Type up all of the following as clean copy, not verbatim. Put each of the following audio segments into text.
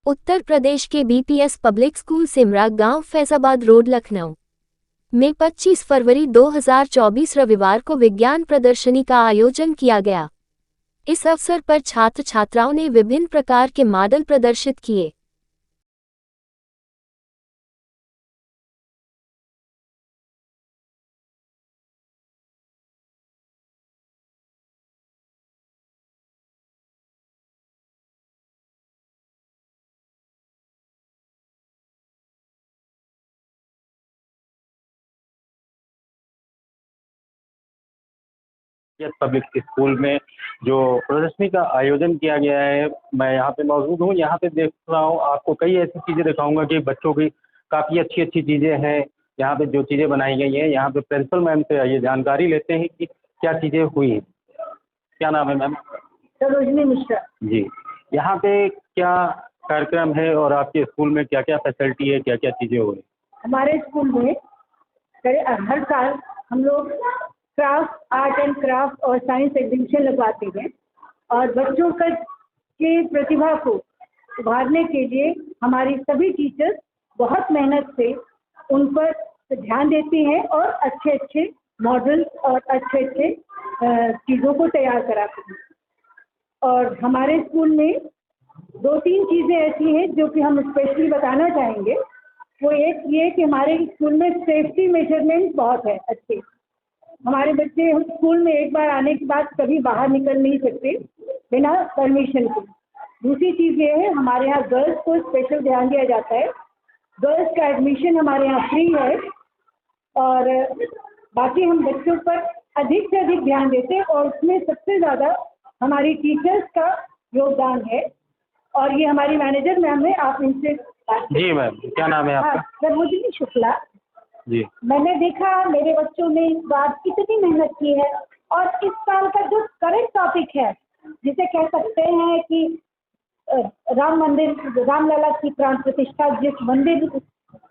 उत्तर प्रदेश के BPS public school Simra गांव Faizabad road Lucknow में 25 फरवरी 2024 रविवार को विज्ञान प्रदर्शनी का आयोजन किया गया। इस अवसर पर छात्र छात्राओं ने विभिन्न प्रकार के मॉडल प्रदर्शित किए। पब्लिक स्कूल में जो प्रदर्शनी का आयोजन किया गया है, मैं यहाँ पे मौजूद हूँ। यहाँ पे देख रहा हूँ, आपको कई ऐसी चीज़ें दिखाऊंगा कि बच्चों की काफ़ी अच्छी अच्छी चीज़ें हैं। यहाँ पे जो चीज़ें बनाई गई हैं, यहाँ पे प्रिंसिपल मैम से आइए जानकारी लेते हैं कि क्या चीज़ें हुई। क्या नाम है मैम? सरोजनी मिश्रा जी। यहाँ पे क्या कार्यक्रम है और आपके स्कूल में क्या क्या फैसिलिटी है, क्या क्या चीज़ें हो रही? हमारे स्कूल में हर साल हम लोग क्राफ्ट, आर्ट एंड क्राफ्ट और साइंस एग्जीबिशन लगवाते हैं और बच्चों की प्रतिभा को उभारने के लिए हमारी सभी टीचर्स बहुत मेहनत से उन पर ध्यान देती हैं और अच्छे अच्छे मॉडल और अच्छे अच्छे चीज़ों को तैयार कराते हैं। और हमारे स्कूल में 2-3 चीज़ें ऐसी हैं जो कि हम स्पेशली बताना चाहेंगे। वो एक ये कि हमारे स्कूल में सेफ्टी मेजरमेंट बहुत है अच्छे। हमारे बच्चे स्कूल में एक बार आने के बाद कभी बाहर निकल नहीं सकते बिना परमिशन के। दूसरी चीज़ ये है, हमारे यहाँ गर्ल्स को स्पेशल ध्यान दिया जाता है। गर्ल्स का एडमिशन हमारे यहाँ फ्री है और बाकी हम बच्चों पर अधिक से अधिक ध्यान देते हैं और उसमें सबसे ज़्यादा हमारी टीचर्स का योगदान है। और ये हमारी मैनेजर मैम है, आप इनसे जी मैम, क्या नाम है आपका? सरोजनी शुक्ला जी। मैंने देखा मेरे बच्चों ने इस बार कितनी मेहनत की है और इस साल का जो करंट टॉपिक है, जिसे कह सकते हैं कि राम मंदिर, रामलला की प्राण प्रतिष्ठा जिस मंदिर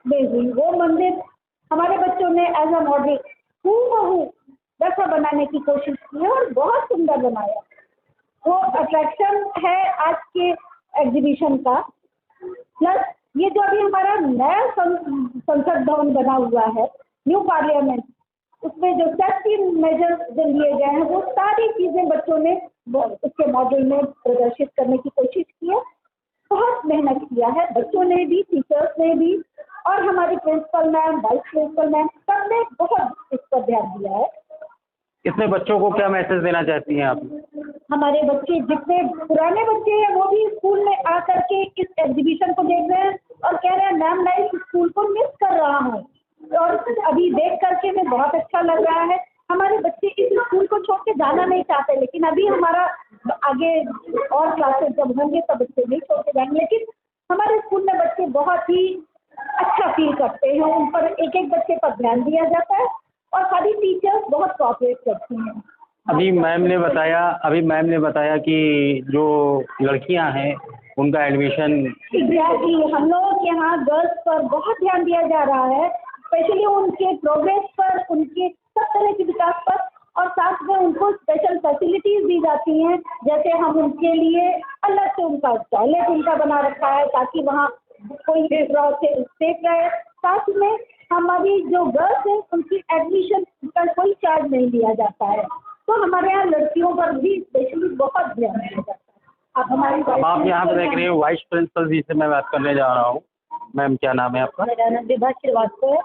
में हुई, वो मंदिर हमारे बच्चों ने एज अ मॉडल हूबहू वैसा बनाने की कोशिश की है और बहुत सुंदर बनाया। वो अट्रैक्शन है आज के एग्जीबिशन का। प्लस ये जो अभी हमारा नया संसद भवन बना हुआ है, न्यू पार्लियामेंट, उसमें जो सेफ्टी मेजर्स जो लिए गए हैं, वो सारी चीज़ें बच्चों ने उसके मॉडल में प्रदर्शित करने की कोशिश की है। बहुत मेहनत किया है बच्चों ने भी, टीचर्स ने भी और हमारी principal ma'am, vice principal ma'am, सबने बहुत इस पर ध्यान दिया है। इसमें बच्चों को क्या मैसेज देना चाहती हैं आप? हमारे बच्चे, जितने पुराने बच्चे हैं, वो भी स्कूल में आकर के इस एग्जीबिशन को देख रहे हैं और कह रहे हैं मैम मैं इस स्कूल को मिस कर रहा हूँ और अभी देख करके मैं बहुत अच्छा लग रहा है। हमारे बच्चे इस स्कूल को छोड़ के जाना नहीं चाहते, लेकिन अभी हमारा आगे और क्लासेस जब होंगे तब बच्चे नहीं छोड़ के जाएंगे। लेकिन हमारे स्कूल में बच्चे बहुत ही अच्छा फील करते हैं, उन पर एक एक बच्चे पर ध्यान दिया जाता है और सारी टीचर्स बहुत कोऑपरेट करती हैं। अभी मैम ने बताया कि जो लड़कियां हैं उनका एडमिशन एग्जैक्टली हम लोगों के यहाँ गर्ल्स पर बहुत ध्यान दिया जा रहा है, स्पेशली उनके प्रोग्रेस पर, उनके सब तरह के विकास पर, और साथ में उनको स्पेशल फैसिलिटीज दी जाती हैं। जैसे हम उनके लिए अलग से उनका टॉयलेट उनका बना रखा है ताकि वहाँ कोई सेफ रहे। साथ में हमारी जो गर्ल्स हैं उनकी एडमिशन पर कोई चार्ज नहीं लिया जाता है, तो हमारे यहाँ लड़कियों पर भी स्पेशली बहुत ध्यान दिया जाता है। अब आप यहाँ पे देख रहे हैं वाइस प्रिंसिपल जी से मैं बात करने जा रहा हूँ। मैम क्या नाम है आपका? मेरा नाम विभा श्रीवास्तव है।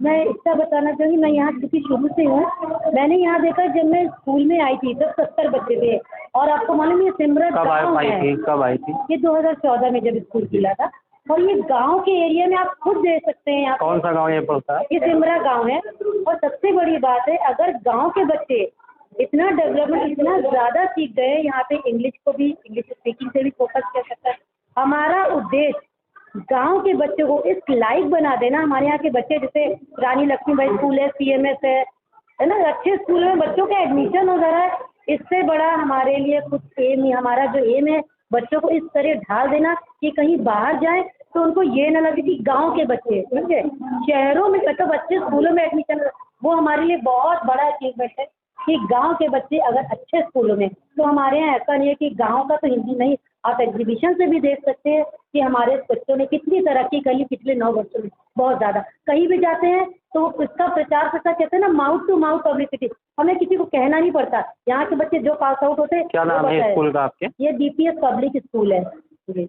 मैं इतना बताना चाहूँगी, मैं यहाँ चूँकि शुरू से हूँ, मैंने यहाँ देखा जब मैं स्कूल में आई थी तब 70 बच्चे थे और आपको मालूम है सिमरा कब आई थी? ये 2014 में जब स्कूल खुला था और ये गांव के एरिया में आप खुद देख सकते हैं। कौन सा गांव ये पड़ता है? ये सिमरा गांव है। और सबसे बड़ी बात है, अगर गांव के बच्चे इतना डेवलपमेंट, इतना ज़्यादा सीख गए, यहाँ पे इंग्लिश स्पीकिंग से भी फोकस कर सकता है। हमारा उद्देश्य गांव के बच्चों को इस लायक बना देना। हमारे यहाँ के बच्चे जैसे रानी लक्ष्मीबाई स्कूल है, CMS है ना, अच्छे स्कूल में बच्चों का एडमिशन हो जा रहा है। इससे बड़ा हमारे लिए कुछ एम नहीं। हमारा जो एम है बच्चों को इस तरह ढाल देना कि कहीं बाहर जाएं तो उनको ये ना लगे कि गांव के बच्चे, समझे, शहरों में तो बच्चे स्कूलों में एडमिशन, वो हमारे लिए बहुत बड़ा अचीवमेंट है कि गांव के बच्चे अगर अच्छे स्कूलों में, तो हमारे यहाँ ऐसा नहीं है कि गांव का तो हिंदी नहीं, आप एग्जीबिशन से भी देख सकते हैं कि हमारे बच्चों ने कितनी तरक्की करी पिछले 9 वर्षों में, बहुत ज़्यादा। कहीं भी जाते हैं तो इसका प्रचार प्रसार, कहते हैं ना, माउथ टू माउथ पब्लिसिटी, हमें किसी को कहना नहीं पड़ता। यहाँ के बच्चे जो पास आउट होते हैं, क्या नाम है स्कूल का आपके? ये DPS पब्लिक स्कूल है जी।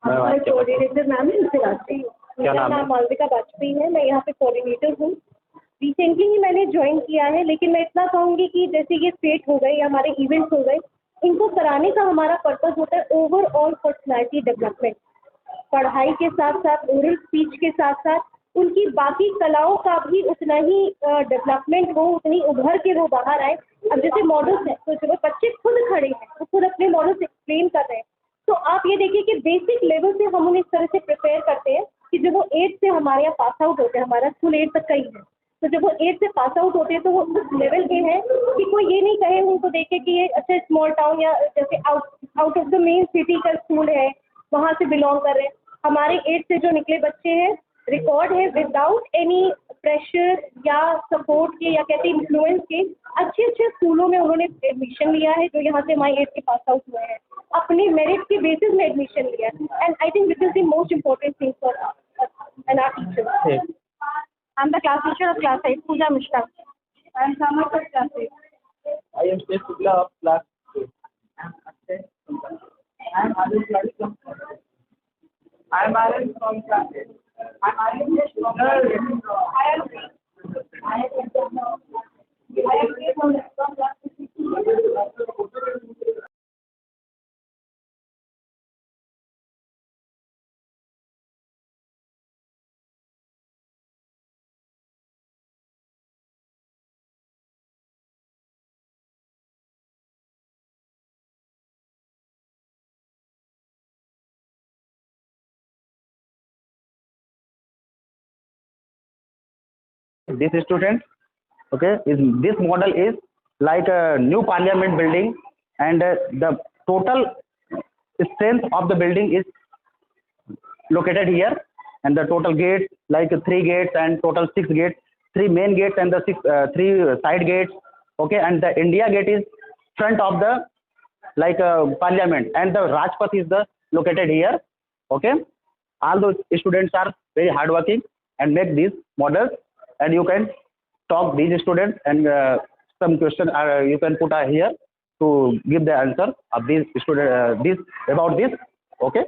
हमारे कोऑर्डिनेटर मैम इससे बात हुई। क्या नाम है? मालविका वाजपेयी है, मैं यहाँ पे कोऑर्डिनेटर हूँ। रिसेंटली ही मैंने ज्वाइन किया है, लेकिन मैं इतना कहूँगी कि जैसे ये स्टेट हो गए, हमारे इवेंट्स हो गए, इनको कराने का हमारा पर्पस होता है ओवरऑल पर्सनैलिटी डेवलपमेंट। पढ़ाई के साथ साथ, ओरल स्पीच के साथ साथ उनकी बाकी कलाओं का भी उतना ही डेवलपमेंट हो, उतनी उभर के वो बाहर आए। अब जैसे मॉडल्स हैं, तो चलो बच्चे खुद खड़े हैं, वो खुद अपने मॉडल्स एक्सप्लेन कर रहे हैं, तो आप ये देखिए कि बेसिक लेवल से हम उन्हें इस तरह से प्रिपेयर करते हैं कि जब वो 8 से हमारे यहाँ पास आउट होते हैं, हमारा स्कूल 8 तक का ही है, तो जब वो 8 से पास आउट होते हैं तो वो उस लेवल के हैं कि कोई ये नहीं कहे उनको देखे कि ये अच्छा स्मॉल टाउन या जैसे out of the main city का स्कूल है, वहाँ से बिलोंग कर रहे हैं। हमारे 8 से जो निकले बच्चे हैं, रिकॉर्ड है विदाउट एनी प्रेशर या सपोर्ट के या कहते इन्फ्लुएंस के, अच्छे अच्छे स्कूलों में उन्होंने एडमिशन लिया है, जो यहाँ से हमारे 8 के पास आउट हुए हैं, अपने मेरिट के बेसिस में एडमिशन लिया है। And I think this is the most important thing for an hour teacher. I am the class teacher of class 8, Pooja Mishra. I am Samarth of class 8. I am Seth Shukla of class 8. I am Adil Tiwari from class 8. I am Aryan from class 8. I am Aryan from class 8. I am from class 8. This student, okay, this model is like a new parliament building, and the total strength of the building is located here, and the total gates, like 3 gates and total 6 gates, 3 main gates and the 3 side gates, okay, and the India gate is front of the like parliament, and the Rajpath is the located here, okay. All those students are very hardworking and make these models, and you can talk these students, and some question you can put here to give the answer of these student this about this, okay.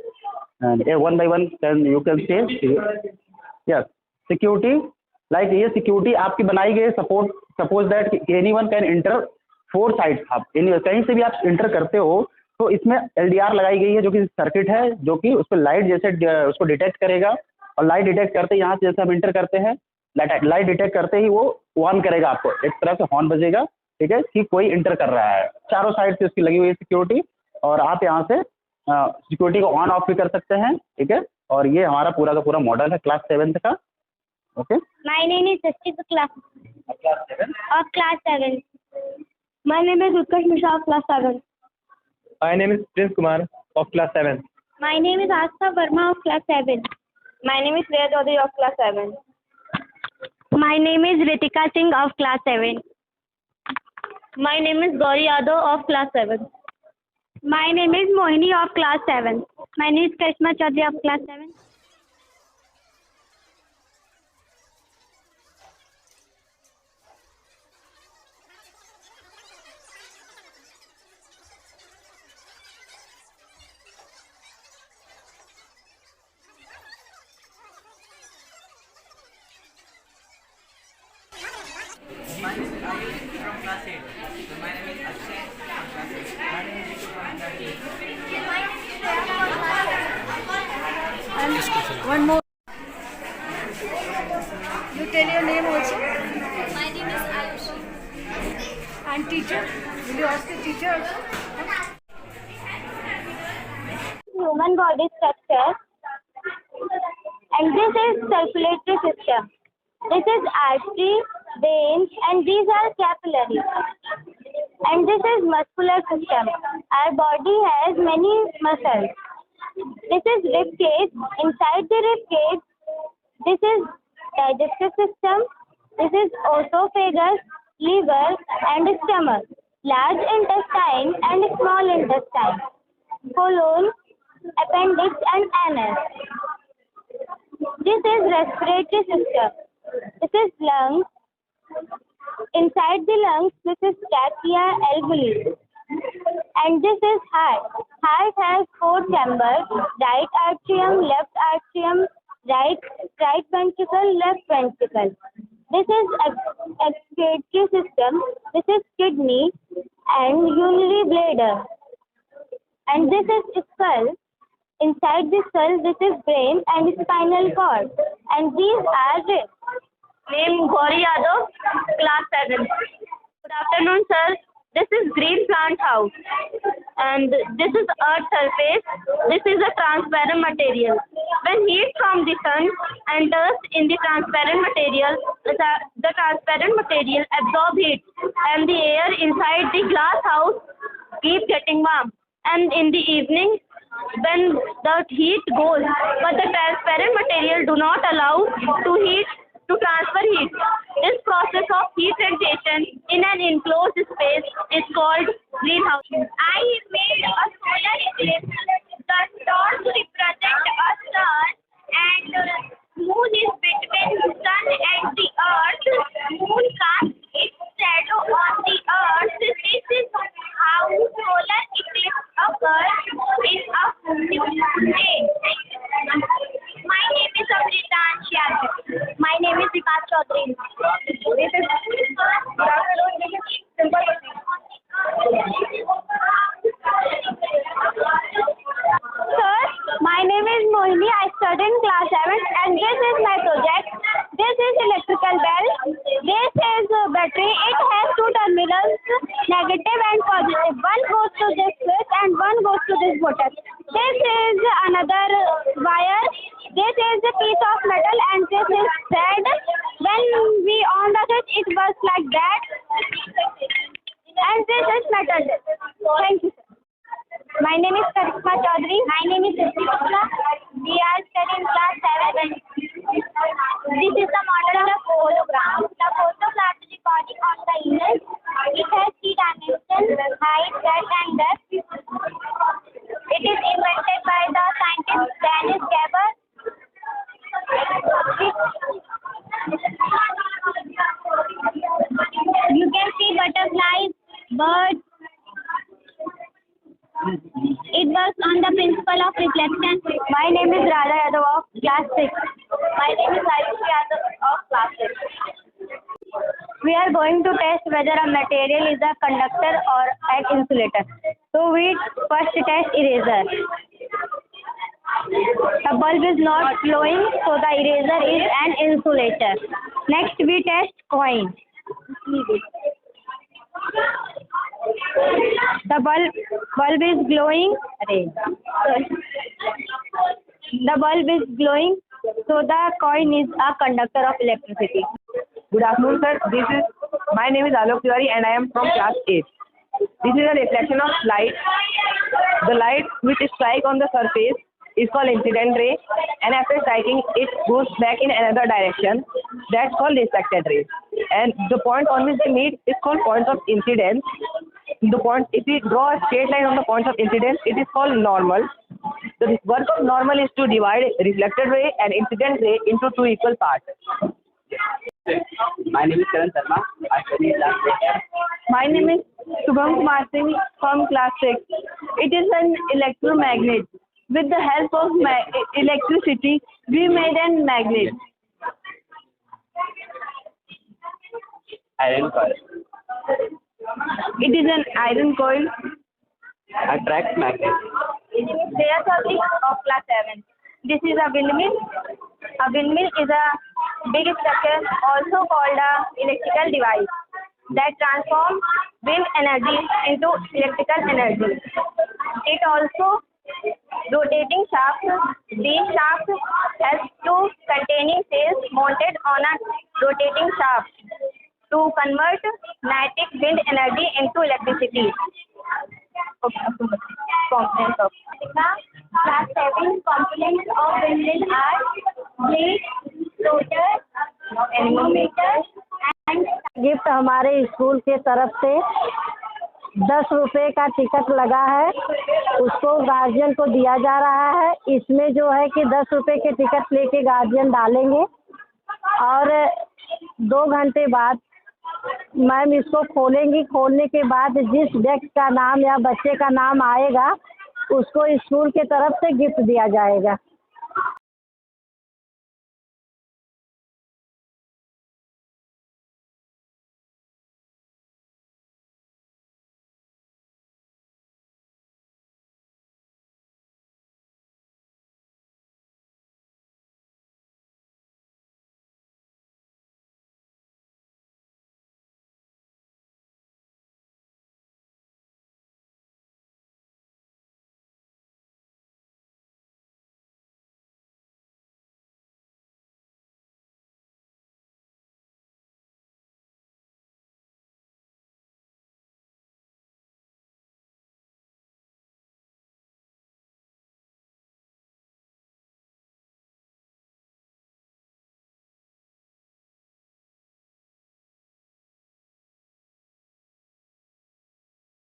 And one by one you can say yes. Security, like ये security आपकी बनाई गई, suppose that anyone can enter 4 sides। आप कहीं से भी आप inter करते हो तो इसमें LDR लगाई गई है, जो कि सर्किट है, जो कि उस पर लाइट जैसे उसको डिटेक्ट करेगा, और लाइट डिटेक्ट करते यहाँ से जैसे हम इंटर करते हैं, लाइट डिटेक्ट करते ही वो ऑन करेगा, आपको एक तरह से हॉर्न बजेगा, ठीक है, कि कोई इंटर कर रहा है। चारों साइड से उसकी लगी हुई है सिक्योरिटी, और आप यहाँ से सिक्योरिटी को ऑन ऑफ भी कर सकते हैं, ठीक है। और ये हमारा पूरा का पूरा मॉडल है क्लास 7 का, okay. My name is Jaspreet of class 7. My name is Utkarsh Mishra of class 7. My name is Prince Kumar of class 7. My name is Astha Verma of class 7. My name is Riya Chaudhary of class 7. My name is Ritika Singh of class 7. My name is Gauri Yadav of class 7. My name is Mohini of class 7. My name is Karishma Chaudhary of class 7. One more. You tell your name also. My name is Ayushi. And teacher. Will you ask the teacher also? Human body structure, and this is circulatory system. This is artery, veins, and these are capillaries. And this is muscular system. Our body has many muscles. This is rib cage. Inside the rib cage, this is digestive system. This is esophagus, liver, and stomach. Large intestine and small intestine. Colon, appendix, and anus. This is respiratory system. This is lungs. Inside the lungs, this is trachea alveoli. And this is heart. Heart has 4 chambers: right atrium, left atrium, right ventricle, left ventricle. This is excretory system. This is kidney and urinary bladder. And this is skull. Inside the skull, this is brain and spinal cord. And these are ribs. Name Gauri Yadav, class 7. Good afternoon, sir. This is green plant house. And this is earth surface. This is a transparent material. When heat from the sun enters in the transparent material, the transparent material absorbs heat, and the air inside the glass house keeps getting warm. And in the evening, when the heat goes, but the transparent material do not allow to transfer heat. This process of heat radiation in an enclosed space is called greenhouse. I made a solar eclipse. The stars represent a sun, and moon is between sun and the earth. Moon casts its shadow on the earth. This is how solar eclipse occurs in a full day. My name is Amritansh Yadav. My name is Vikas Chaudhary. Sir, my name is Mohini. I study in class 7, and this is my project. This is electrical bell. This is battery. It has 2 terminals, negative and positive. One goes to this switch and one goes to this button. This is another wire. This is a piece of metal, and this is thread. When we on the switch, it works like that. And this is metal. Thank you, sir. My name is Karishma Chaudhary. My name is Sriti Gupta. We are studying class 7. This is the model of the hologram. The photograph is recording on the image. It has 3 dimensions: height, breadth, and depth. It is invented by the scientist Dennis Gabor. You can see butterflies, birds. It works on the principle of reflection. My name is Radha Yadav of class 6. My name is Ayush Yadav of class 6. We are going to test whether a material is a conductor or an insulator. So we first test eraser. The bulb is not glowing, so the eraser is an insulator. Next we test coin. The bulb is glowing. The bulb is glowing, so the coin is a conductor of electricity. Good afternoon, sir. My name is Alok Tiwari, and I am from class 8. This is a reflection of light. The light which strikes on the surface is called incident ray, and after striking it goes back in another direction. That's called reflected ray. And the point on which they meet is called point of incidence. If we draw a straight line on the point of incidence, it is called normal. The work of normal is to divide reflected ray and incident ray into 2 equal parts. My name is Karan Sharma. I study in class 8. My name is Shubham Kumar Singh from class 6. It is an electromagnet. With the help of electricity, we made a magnet. Iron coil. It is an iron coil. Attracts magnet. There's a list of class 7. This is a windmill. A windmill is a big structure, also called a electrical device, that transforms wind energy into electrical energy. It also rotating shaft. These shafts has 2 containing cells mounted on a rotating shaft to convert kinetic wind energy into electricity. Components of class 7 components of windmill are blade, rotor, anemometer and gift हमारे school के तरफ से 10 रुपए का ticket लगा है उसको guardian को दिया जा रहा है। इसमें जो है कि 10 रुपये के टिकट लेके गार्जियन डालेंगे और 2 घंटे बाद मैम इसको खोलेंगी। खोलने के बाद जिस डेस्क का नाम या बच्चे का नाम आएगा उसको स्कूल के तरफ से गिफ्ट दिया जाएगा।